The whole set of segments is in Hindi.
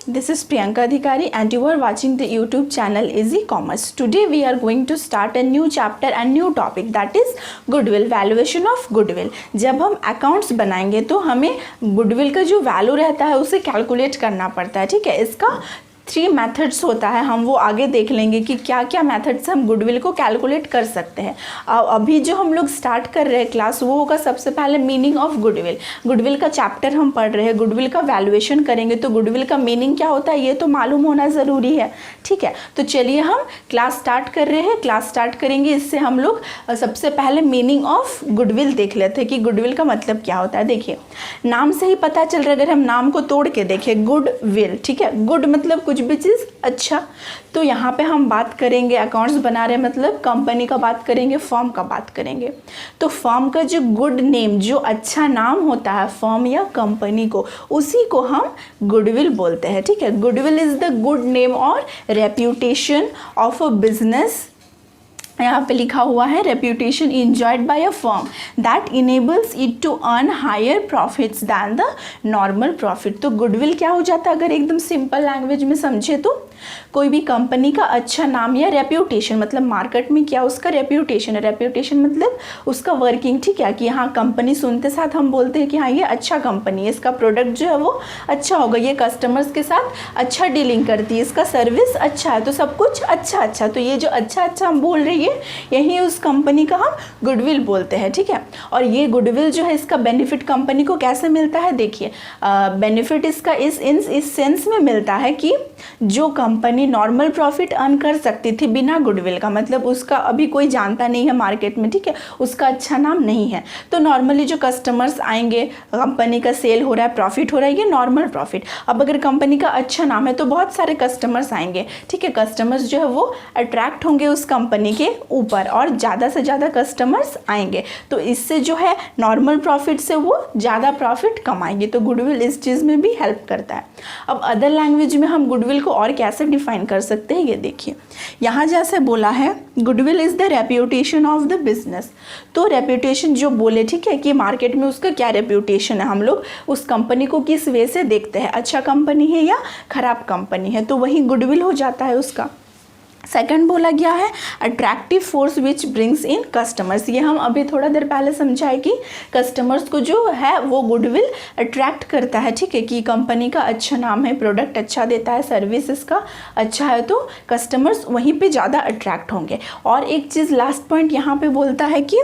this is Priyanka Adhikari and you are watching the YouTube channel Easy Commerce. Today we are going to start a new chapter and new topic, that is goodwill, valuation of goodwill. जब हम अकाउंट्स बनाएंगे तो हमें गुडविल का जो वैल्यू रहता है उसे कैलकुलेट करना पड़ता है, ठीक है। इसका 3 मेथड्स होता है, हम वो आगे देख लेंगे कि क्या क्या मेथड से हम गुडविल को कैलकुलेट कर सकते हैं। अभी जो हम लोग स्टार्ट कर रहे हैं क्लास वो होगा सबसे पहले मीनिंग ऑफ गुडविल। गुडविल का चैप्टर हम पढ़ रहे हैं, गुडविल का वैल्यूएशन करेंगे तो गुडविल का मीनिंग क्या होता है ये तो मालूम होना ज़रूरी है, ठीक है। तो चलिए हम क्लास स्टार्ट कर रहे हैं। क्लास स्टार्ट करेंगे इससे हम लोग सबसे पहले मीनिंग ऑफ गुडविल देख लेते हैं कि गुडविल का मतलब क्या होता है। देखिए नाम से ही पता चल रहा है, अगर हम नाम को तोड़ के देखें गुडविल, ठीक है। गुड मतलब कुछ भी चीज़ अच्छा, तो यहाँ पे हम बात करेंगे अकाउंट्स बना रहे मतलब कंपनी का बात करेंगे, फर्म का बात करेंगे। तो फर्म का जो गुड नेम, जो अच्छा नाम होता है फर्म या कंपनी को, उसी को हम गुडविल बोलते हैं, ठीक है। Goodwill is the good name और रेप्यूटेशन ऑफ अ बिजनेस, यहाँ पे लिखा हुआ है reputation enjoyed by a firm that enables it to earn higher profits than the normal profit. तो गुडविल क्या हो जाता है अगर एकदम सिंपल लैंग्वेज में समझे तो कोई भी कंपनी का अच्छा नाम या रेप्यूटेशन, मतलब मार्केट में क्या उसका रेप्यूटेशन है। रेप्यूटेशन मतलब उसका वर्किंग, ठीक है, कि हाँ कंपनी सुनते साथ हम बोलते हैं कि हाँ ये अच्छा कंपनी है, इसका प्रोडक्ट जो है वो अच्छा होगा, ये कस्टमर्स के साथ अच्छा डीलिंग करती है, इसका सर्विस अच्छा है, तो सब कुछ अच्छा अच्छा। तो ये जो अच्छा अच्छा हम बोल रहे हैं यही उस कंपनी का हम गुडविल बोलते हैं, ठीक है। और ये गुडविल जो है इसका बेनिफिट कंपनी को कैसे मिलता है, देखिए बेनिफिट इसका इस सेंस में मिलता है कि जो कंपनी नॉर्मल प्रॉफिट अर्न कर सकती थी बिना गुडविल का, मतलब उसका अभी कोई जानता नहीं है मार्केट में, ठीक है, उसका अच्छा नाम नहीं है, तो नॉर्मली जो कस्टमर्स आएंगे, कंपनी का सेल हो रहा है, प्रॉफिट हो रहा है, ये नॉर्मल प्रॉफिट। अब अगर कंपनी का अच्छा नाम है तो बहुत सारे कस्टमर्स आएंगे, ठीक है, कस्टमर्स जो है वो अट्रैक्ट होंगे उस कंपनी के ऊपर और ज़्यादा से ज़्यादा कस्टमर्स आएंगे, तो इससे जो है नॉर्मल प्रॉफिट से वो ज़्यादा प्रॉफिट कमाएंगे। तो गुडविल इस चीज़ में भी हेल्प करता है। अब अदर लैंग्वेज में हम गुडविल को और कैसे डिफाइन कर सकते हैं, ये देखिए यहाँ जैसे बोला है goodwill is the reputation of the business. तो रेप्यूटेशन जो बोले, ठीक है, कि मार्केट में उसका क्या रेप्यूटेशन है, हम लोग उस कंपनी को किस वे से देखते हैं, अच्छा कंपनी है या ख़राब कंपनी है, तो वही गुडविल हो जाता है उसका। सेकंड बोला गया है attractive force which brings in customers. ये हम अभी थोड़ा देर पहले समझाए कि कस्टमर्स को जो है वो गुडविल अट्रैक्ट करता है, ठीक है, कि कंपनी का अच्छा नाम है, प्रोडक्ट अच्छा देता है, सर्विस इसका अच्छा है, तो कस्टमर्स वहीं पे ज़्यादा अट्रैक्ट होंगे। और एक चीज़ लास्ट पॉइंट यहाँ पे बोलता है कि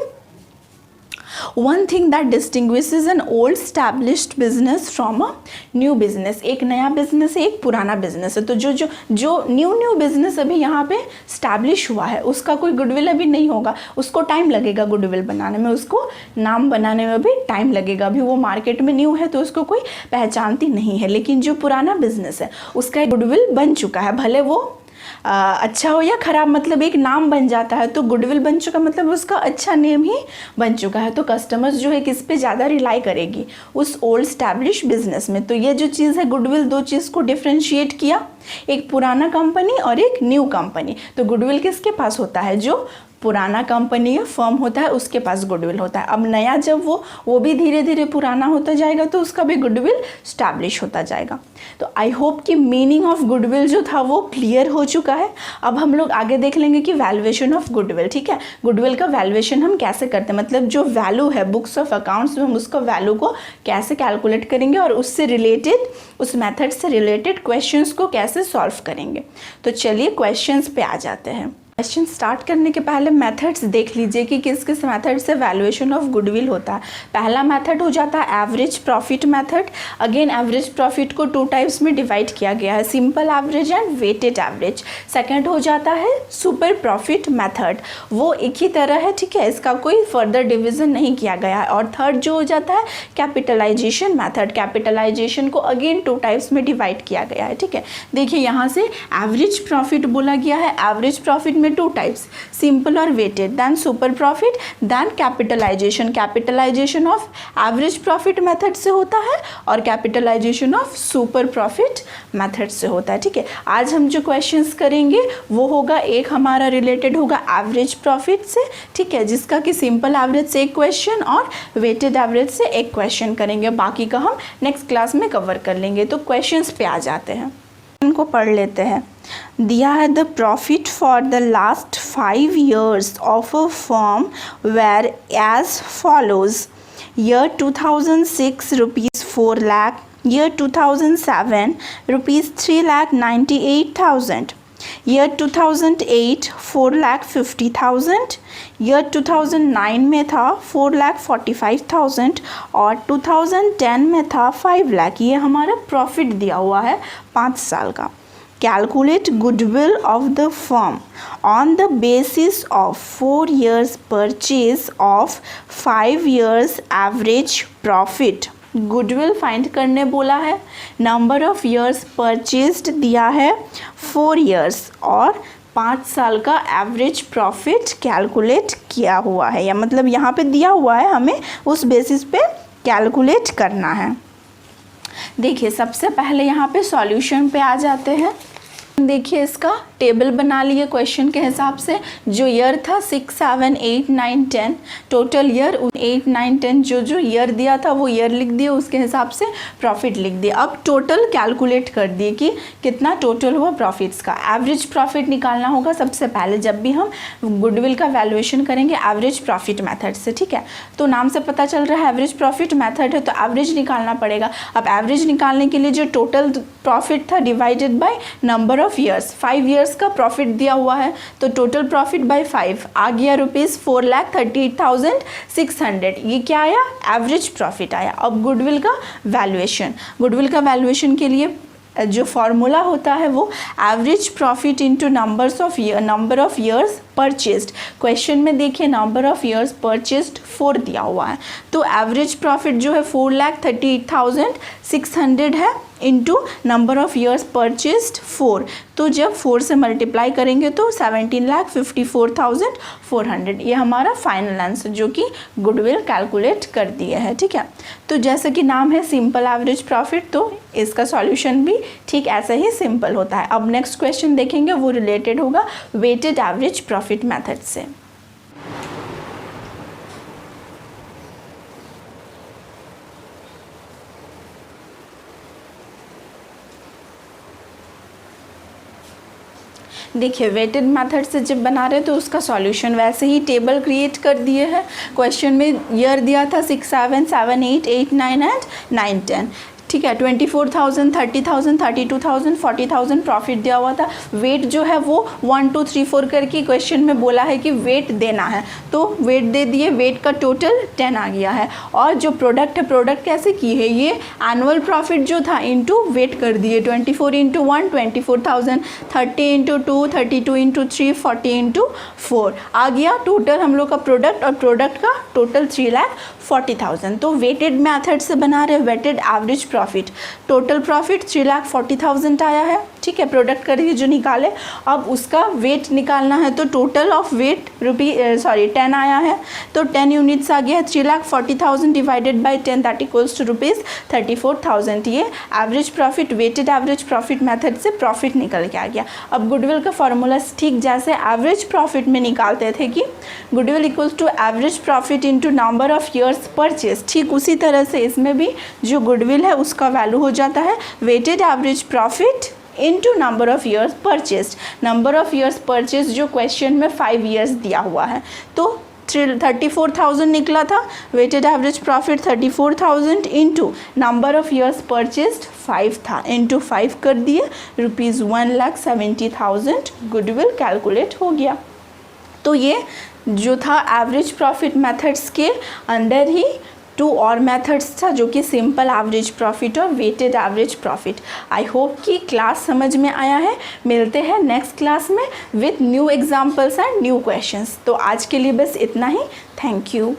one thing that distinguishes an old established business from a new business. एक नया बिजनेस है, एक पुराना बिजनेस है, तो जो न्यू बिजनेस अभी यहाँ पे स्टैब्लिश हुआ है उसका कोई गुडविल अभी नहीं होगा, उसको टाइम लगेगा गुडविल बनाने में, उसको नाम बनाने में भी टाइम लगेगा, अभी वो मार्केट में न्यू है तो उसको कोई पहचानती नहीं है। लेकिन जो पुराना बिजनेस है उसका गुडविल बन चुका है, भले वो अच्छा हो या ख़राब, मतलब एक नाम बन जाता है तो गुडविल बन चुका, मतलब उसका अच्छा नेम ही बन चुका है। तो कस्टमर्स जो है किस पे ज़्यादा रिलाई करेगी, उस ओल्ड स्टैब्लिश बिजनेस में। तो ये जो चीज़ है गुडविल, दो चीज़ को डिफ्रेंशिएट किया, एक पुराना कंपनी और एक न्यू कंपनी। तो गुडविल किसके पास होता है, जो पुराना कंपनी या फर्म होता है उसके पास गुडविल होता है। अब नया जब वो भी धीरे धीरे पुराना होता जाएगा तो उसका भी गुडविल स्टैब्लिश होता जाएगा। तो आई होप कि मीनिंग ऑफ गुडविल जो था वो क्लियर हो चुका है। अब हम लोग आगे देख लेंगे कि वैल्यूएशन ऑफ गुडविल, ठीक है, गुडविल का वैल्यूएशन हम कैसे करते हैं, मतलब जो वैल्यू है बुक्स ऑफ अकाउंट्स में हम उसका वैल्यू को कैसे कैलकुलेट करेंगे और उससे रिलेटेड, उस मेथड से रिलेटेड क्वेश्चंस को कैसे सॉल्व करेंगे। तो चलिए क्वेश्चंस पे आ जाते हैं। क्वेश्चन स्टार्ट करने के पहले मेथड्स देख लीजिए कि किस किस मेथड से वैल्यूएशन ऑफ गुडविल होता है। पहला मेथड हो जाता है average profit method. Again average profit को 2 टाइप्स में डिवाइड किया गया है, simple average and weighted average. Second हो जाता है सुपर प्रॉफिट मेथड, वो एक ही तरह है, ठीक है, इसका कोई फर्दर डिवीजन नहीं किया गया है। और थर्ड जो हो जाता है कैपिटलाइजेशन मेथड। कैपिटलाइजेशन को अगेन 2 टाइप्स में डिवाइड किया गया है, ठीक है। देखिए यहाँ से एवरेज प्रॉफिट बोला गया है, एवरेज प्रॉफिट 2 टाइप्स, सिंपल और weighted, then super profit, then capitalisation. Capitalisation of average profit method से होता है और capitalisation of super profit method से होता है, ठीक है। आज हम जो क्वेश्चंस करेंगे वो होगा, एक हमारा रिलेटेड होगा एवरेज प्रॉफिट से, ठीक है, जिसका कि सिंपल एवरेज से एक क्वेश्चन और वेटेड एवरेज से एक क्वेश्चन करेंगे, बाकी का हम नेक्स्ट क्लास में कवर कर लेंगे। तो क्वेश्चंस पे आ जाते हैं। को पढ़ लेते हैं। दिया है the profit for the last 5 years of a firm were as follows. Year 2006 ₹4 lakh, year 2007 ₹3,98,000, year 2008 4,50,000, year 2009 में था 4,45,000 और 2010 में था 5 लाख। ये हमारा प्रॉफिट दिया हुआ है 5 साल का। Calculate goodwill of the firm on the basis of 4 years purchase of 5 years average profit। Goodwill find करने बोला है। नंबर ऑफ ईयर्स परचेज्ड दिया है 4 years और 5 साल का एवरेज प्रॉफिट कैलकुलेट किया हुआ है, या मतलब यहाँ पे दिया हुआ है, हमें उस बेसिस पे कैलकुलेट करना है। देखिए सबसे पहले यहाँ पे सॉल्यूशन पे आ जाते हैं। देखिए इसका टेबल बना लिए क्वेश्चन के हिसाब से। जो ईयर था 6, 7, 8, 9, 10 टोटल ईयर 8, 9, 10 जो ईयर दिया था वो ईयर लिख दिए, उसके हिसाब से प्रॉफिट लिख दिए। अब टोटल कैलकुलेट कर दिए कि कितना टोटल हुआ प्रॉफिट्स का। एवरेज प्रॉफिट निकालना होगा सबसे पहले जब भी हम गुडविल का वैल्यूएशन करेंगे एवरेज प्रॉफिट मेथड से, ठीक है। तो नाम से पता चल रहा है एवरेज प्रॉफिट मेथड है, तो एवरेज निकालना पड़ेगा। अब एवरेज निकालने के लिए जो टोटल प्रॉफिट था divided by number of years, 5 years का प्रॉफिट दिया हुआ है तो टोटल प्रॉफिट बाय 5 आ गया ₹4,38,600। ये क्या आया? एवरेज प्रॉफिट आया। अब गुडविल का वैल्यूएशन के लिए जो फॉर्मूला होता है वो average profit into number of years purchased. Question में देखिए नंबर ऑफ ईयर्स परचेस्ड 4 दिया हुआ है, तो एवरेज प्रॉफिट जो है 4,38,600 है into number of years purchased 4। तो जब 4 से मल्टीप्लाई करेंगे तो 17,54,400 ये हमारा फाइनल आंसर जो कि गुडविल कैलकुलेट कर दिए है, ठीक है। तो जैसे कि नाम है सिंपल एवरेज प्रॉफिट, तो इसका सॉल्यूशन भी ठीक ऐसा ही सिंपल होता है। अब नेक्स्ट क्वेश्चन देखेंगे, वो रिलेटेड होगा वेटेड एवरेज प्रॉफिट मेथड से। देखिए वेटेड मेथड से जब बना रहे तो उसका सॉल्यूशन वैसे ही टेबल क्रिएट कर दिए है। क्वेश्चन में ईयर दिया था 6, 7, 7, 8, 8, 9 एंड 9, 10, ठीक है। 24,000, 30,000, 32,000, 40,000 प्रॉफिट दिया हुआ था। वेट जो है वो 1, 2, 3, 4 करके क्वेश्चन में बोला है कि वेट देना है, तो वेट दे दिए। वेट का टोटल 10 आ गया है। और जो प्रोडक्ट है, प्रोडक्ट कैसे की है, ये एनुअल प्रॉफिट जो था इंटू वेट कर दिए। 24 इंटू 1 24,000, 30 इंटू 2 32 इंटू 3 40 इंटू 4 आ गया टोटल हम लोग का प्रोडक्ट, और प्रोडक्ट का टोटल 3,40,000। तो वेटेड मेथड से बना रहे weighted average profit. Total profit 3,40,000 आया है, ठीक है। प्रोडक्ट करिए जो निकाले, अब उसका वेट निकालना है, तो टोटल ऑफ वेट 10 आया है, तो 10 यूनिट्स आ गया है। 3,40,000 divided by 10 that equals to ₹34,000। ये average profit weighted average profit method से प्रॉफिट निकल के आ गया। अब गुडविल का फॉर्मूला ठीक जैसे एवरेज प्रॉफिट में निकालते थे कि goodwill equals to average profit into number of years purchase, ठीक उसी तरह से इसमें भी जो गुडविल है उसका वैल्यू हो जाता है weighted average profit into number of years purchase. Number of years purchase जो क्वेश्चन में 5 years दिया हुआ है, तो 34,000 निकला था। Weighted average profit 34,000 into number of years purchased 5 था, इंटू 5 कर दिए ₹1,70,000 गुडविल कैलकुलेट हो गया। तो ये जो था एवरेज प्रॉफिट मेथड्स के अंदर ही 2 और मेथड्स था जो कि सिंपल एवरेज प्रॉफिट और weighted average profit. I hope कि क्लास समझ में आया है। मिलते हैं नेक्स्ट क्लास में with new examples and new questions. तो आज के लिए बस इतना ही। Thank you.